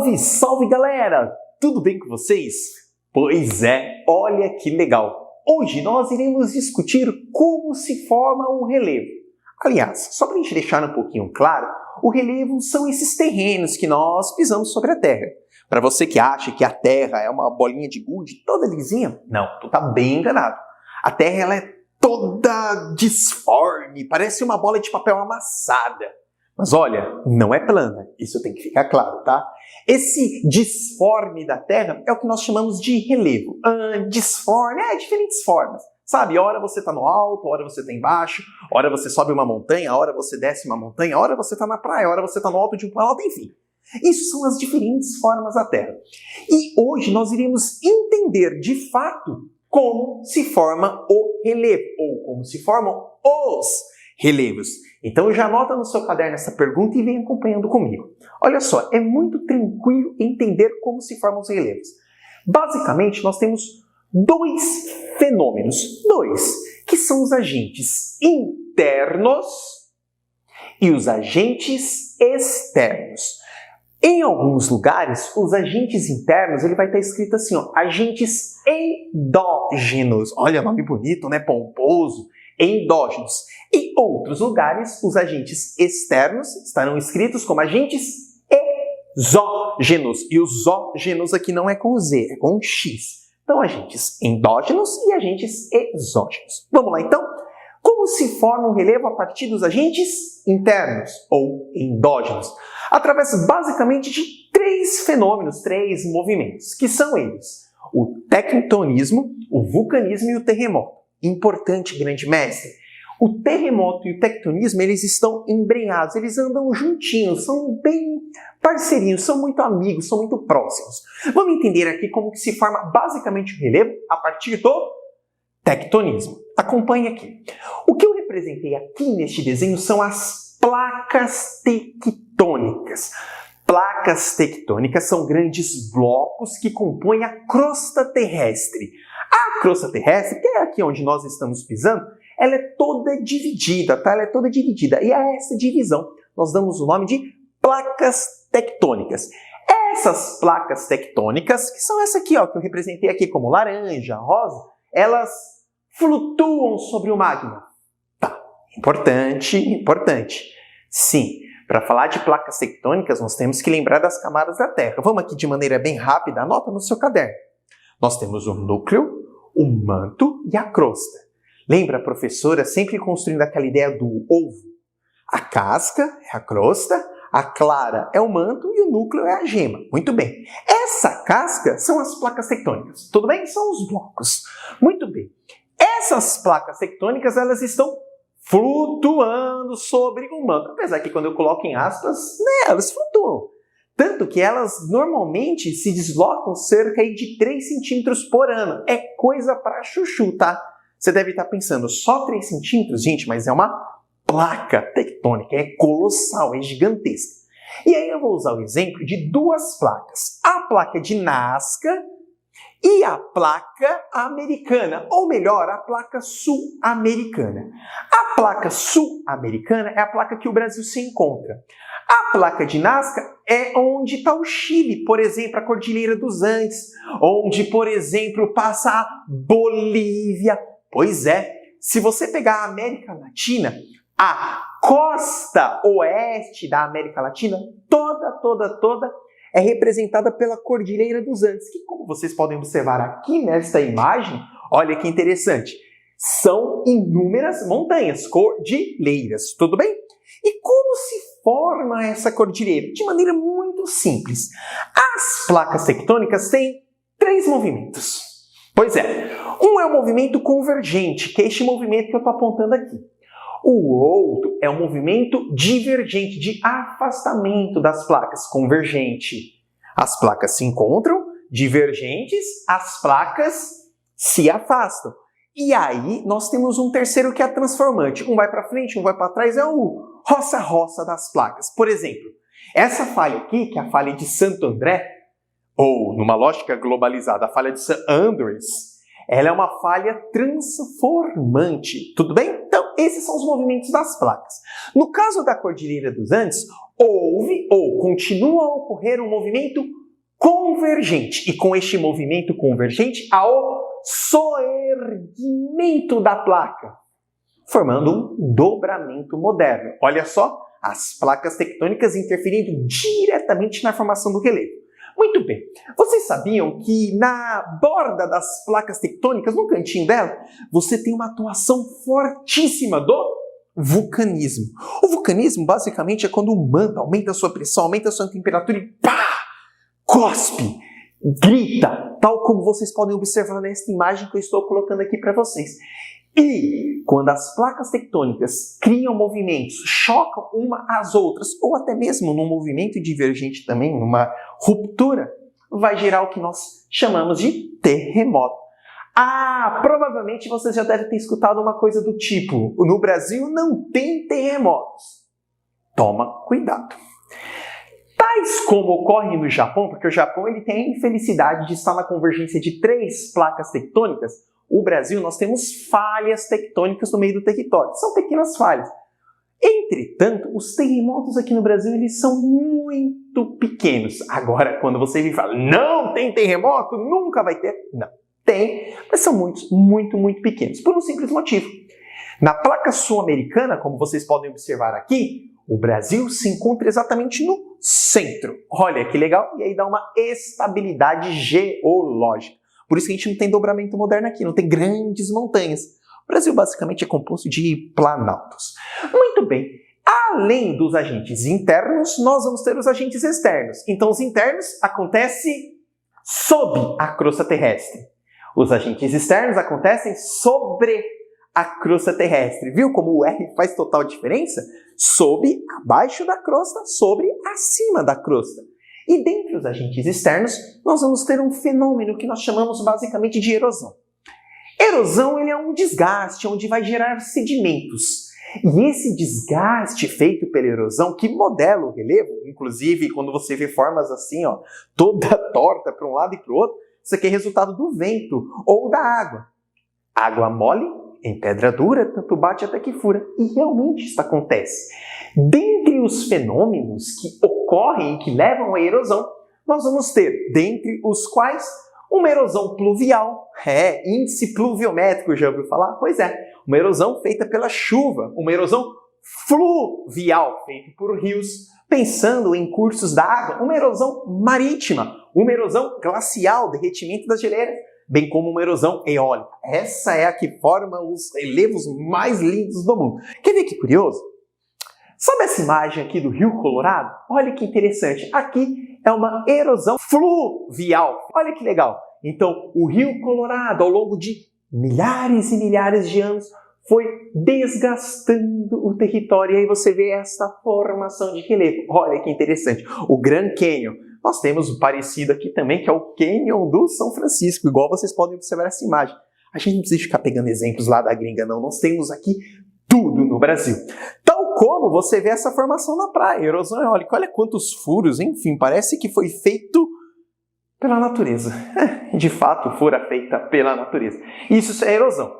Salve, salve galera! Tudo bem com vocês? Pois é, olha que legal! Hoje nós iremos discutir como se forma um relevo. Aliás, só para a gente deixar um pouquinho claro, o relevo são esses terrenos que nós pisamos sobre a Terra. Para você que acha que a Terra é uma bolinha de gude toda lisinha, não, tu tá bem enganado. A Terra ela é toda disforme, parece uma bola de papel amassada. Mas olha, não é plana, isso tem que ficar claro, tá? Esse disforme da Terra é o que nós chamamos de relevo. Disforme, diferentes formas. Sabe, hora você está no alto, hora você está embaixo, hora você sobe uma montanha, hora você desce uma montanha, hora você está na praia, hora você está no alto de um planalto, enfim. Isso são as diferentes formas da Terra. E hoje nós iremos entender de fato como se forma o relevo, ou como se formam os relevos. Então já anota no seu caderno essa pergunta e vem acompanhando comigo. Olha só, é muito tranquilo entender como se formam os relevos. Basicamente, nós temos dois fenômenos, que são os agentes internos e os agentes externos. Em alguns lugares, os agentes internos, ele vai estar escrito assim, ó, agentes endógenos. Olha, nome bonito, né? Pomposo. Endógenos. Em outros lugares, os agentes externos estarão escritos como agentes exógenos. E os zógenos aqui não é com Z, é com X. Então, agentes endógenos e agentes exógenos. Vamos lá, então? Como se forma um relevo a partir dos agentes internos ou endógenos? Através, basicamente, de três fenômenos, três movimentos, que são eles: o tectonismo, o vulcanismo e o terremoto. Importante, grande mestre, o terremoto e o tectonismo, eles estão embrenhados, eles andam juntinhos, são bem parceirinhos, são muito amigos, são muito próximos. Vamos entender aqui como que se forma basicamente o relevo a partir do tectonismo. Acompanhe aqui. O que eu representei aqui neste desenho são as placas tectônicas. Placas tectônicas são grandes blocos que compõem a crosta terrestre. A crosta terrestre, que é aqui onde nós estamos pisando, ela é toda dividida, tá? Ela é toda dividida. E a essa divisão nós damos o nome de placas tectônicas. Essas placas tectônicas, que são essa aqui, ó, que eu representei aqui como laranja, rosa, elas flutuam sobre o magma. Tá, importante. Sim, para falar de placas tectônicas, nós temos que lembrar das camadas da Terra. Vamos aqui de maneira bem rápida, anota no seu caderno. Nós temos o núcleo, o manto e a crosta. Lembra a professora sempre construindo aquela ideia do ovo? A casca é a crosta, a clara é o manto e o núcleo é a gema. Muito bem. Essa casca são as placas tectônicas. Tudo bem? São os blocos. Muito bem. Essas placas tectônicas, elas estão flutuando sobre o manto. Apesar que quando eu coloco em aspas, né, elas flutuam. Tanto que elas normalmente se deslocam cerca de 3 centímetros por ano. É coisa pra chuchu, tá? Você deve estar pensando, só 3 centímetros? Gente, mas é uma placa tectônica, é colossal, é gigantesca. E aí eu vou usar o exemplo de duas placas. A placa de Nazca e a placa americana, ou melhor, a placa sul-americana. A placa sul-americana é a placa que o Brasil se encontra. A placa de Nazca é onde está o Chile, por exemplo, a Cordilheira dos Andes, onde, por exemplo, passa a Bolívia. Pois é, se você pegar a América Latina, a costa oeste da América Latina, toda, é representada pela Cordilheira dos Andes, que, como vocês podem observar aqui nesta imagem, olha que interessante, são inúmeras montanhas, cordilheiras, tudo bem? E como se forma essa cordilheira? De maneira muito simples. As placas tectônicas têm 3 movimentos. Pois é, um é o movimento convergente, que é este movimento que eu estou apontando aqui. O outro é o movimento divergente, de afastamento das placas, convergente. As placas se encontram, divergentes, as placas se afastam. E aí nós temos um terceiro que é transformante. Um vai para frente, um vai para trás, é o roça-roça das placas. Por exemplo, essa falha aqui, que é a falha de Santo André, ou numa lógica globalizada, a falha de St. Andrews, ela é uma falha transformante. Tudo bem? Então, Então, esses são os movimentos das placas. No caso da Cordilheira dos Andes, houve ou continua a ocorrer um movimento convergente. E com este movimento convergente, há o soerguimento da placa, formando um dobramento moderno. Olha só, as placas tectônicas interferindo diretamente na formação do relevo. Muito bem, vocês sabiam que na borda das placas tectônicas, no cantinho dela, você tem uma atuação fortíssima do vulcanismo. O vulcanismo basicamente é quando o manto aumenta a sua pressão, aumenta a sua temperatura e pá! Cospe, grita, tal como vocês podem observar nesta imagem que eu estou colocando aqui para vocês. E quando as placas tectônicas criam movimentos, chocam uma às outras, ou até mesmo num movimento divergente também, numa ruptura, vai gerar o que nós chamamos de terremoto. Ah, provavelmente você já deve ter escutado uma coisa do tipo: no Brasil não tem terremotos. Toma cuidado. Tais como ocorre no Japão, porque o Japão ele tem a infelicidade de estar na convergência de 3 placas tectônicas. O Brasil, nós temos falhas tectônicas no meio do território. São pequenas falhas. Entretanto, os terremotos aqui no Brasil, eles são muito pequenos. Agora, quando você me fala, não tem terremoto, nunca vai ter. Não, tem, mas são muito pequenos. Por um simples motivo. Na placa sul-americana, como vocês podem observar aqui, o Brasil se encontra exatamente no centro. Olha que legal, e aí dá uma estabilidade geológica. Por isso que a gente não tem dobramento moderno aqui, não tem grandes montanhas. O Brasil basicamente é composto de planaltos. Muito bem, além dos agentes internos, nós vamos ter os agentes externos. Então os internos acontecem sob a crosta terrestre. Os agentes externos acontecem sobre a crosta terrestre. Viu como o R faz total diferença? Sob, abaixo da crosta, sobre, acima da crosta. E dentre os agentes externos, nós vamos ter um fenômeno que nós chamamos basicamente de erosão. Erosão ele é um desgaste onde vai gerar sedimentos. E esse desgaste feito pela erosão, que modela o relevo, inclusive quando você vê formas assim, ó, toda torta para um lado e para o outro, isso aqui é resultado do vento ou da água. Água mole em pedra dura, tanto bate até que fura. E realmente isso acontece. Dentre os fenômenos que ocorrem e que levam à erosão, nós vamos ter, dentre os quais, uma erosão pluvial. Índice pluviométrico, já ouviu falar? Pois é, uma erosão feita pela chuva, uma erosão fluvial, feita por rios, pensando em cursos da água, uma erosão marítima, uma erosão glacial, derretimento das geleiras, bem como uma erosão eólica. Essa é a que forma os relevos mais lindos do mundo. Quer ver que curioso? Sabe essa imagem aqui do Rio Colorado? Olha que interessante. Aqui é uma erosão fluvial. Olha que legal. Então, o Rio Colorado, ao longo de milhares e milhares de anos, foi desgastando o território. E aí você vê essa formação de relevo. Olha que interessante. O Grand Canyon. Nós temos o parecido aqui também, que é o Canyon do São Francisco, igual vocês podem observar essa imagem. A gente não precisa ficar pegando exemplos lá da gringa, não. Nós temos aqui tudo no Brasil. Tal como você vê essa formação na praia, erosão eólica. Olha quantos furos, enfim, parece que foi feito pela natureza. De fato, fora feita pela natureza. Isso é erosão.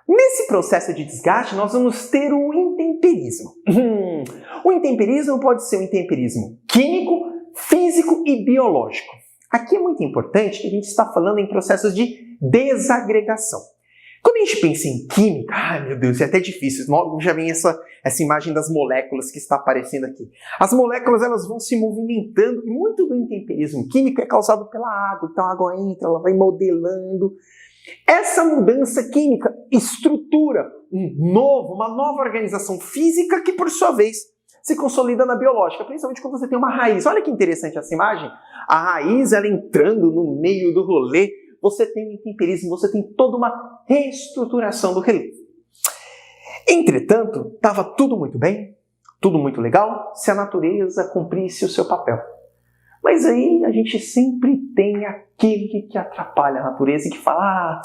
Nesse processo de desgaste, nós vamos ter o intemperismo. O intemperismo pode ser um intemperismo químico, físico e biológico. Aqui é muito importante que a gente está falando em processos de desagregação. Quando a gente pensa em química, ai meu Deus, é até difícil. Logo já vem essa imagem das moléculas que está aparecendo aqui. As moléculas elas vão se movimentando e muito do intemperismo químico é causado pela água. Então a água entra, ela vai modelando. Essa mudança química estrutura uma nova organização física que, por sua vez, se consolida na biológica, principalmente quando você tem uma raiz. Olha que interessante essa imagem. A raiz ela entrando no meio do rolê. Você tem um intemperismo, você tem toda uma reestruturação do relevo. Entretanto, estava tudo muito bem, tudo muito legal, se a natureza cumprisse o seu papel. Mas aí a gente sempre tem aquele que atrapalha a natureza e que fala: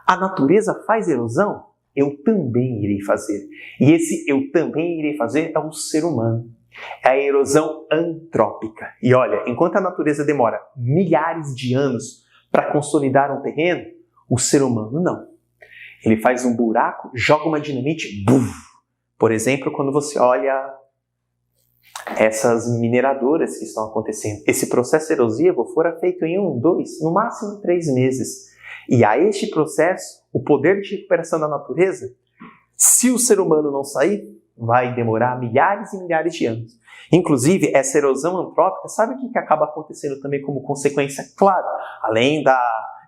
a natureza faz erosão? Eu também irei fazer. E esse eu também irei fazer é o ser humano. É a erosão antrópica. E olha, enquanto a natureza demora milhares de anos para consolidar um terreno, o ser humano não. Ele faz um buraco, joga uma dinamite, buf! Por exemplo, quando você olha essas mineradoras que estão acontecendo. Esse processo erosivo fora feito em 1, 2, no máximo 3 meses. E a este processo, o poder de recuperação da natureza, se o ser humano não sair, vai demorar milhares e milhares de anos. Inclusive, essa erosão antrópica, sabe o que acaba acontecendo também como consequência? Claro, além da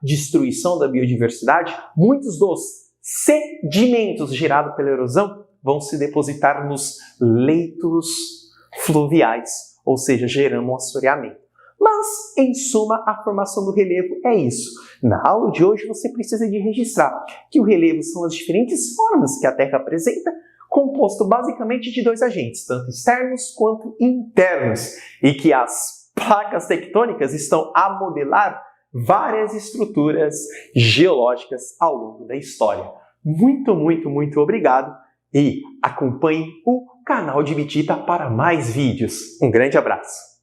destruição da biodiversidade, muitos dos sedimentos gerados pela erosão vão se depositar nos leitos fluviais, ou seja, gerando um assoreamento. Mas, em suma, a formação do relevo é isso. Na aula de hoje você precisa de registrar que o relevo são as diferentes formas que a Terra apresenta, composto basicamente de 2 agentes, tanto externos quanto internos, e que as placas tectônicas estão a modelar várias estruturas geológicas ao longo da história. Muito, muito, muito obrigado e acompanhe o canal de Bitita para mais vídeos. Um grande abraço!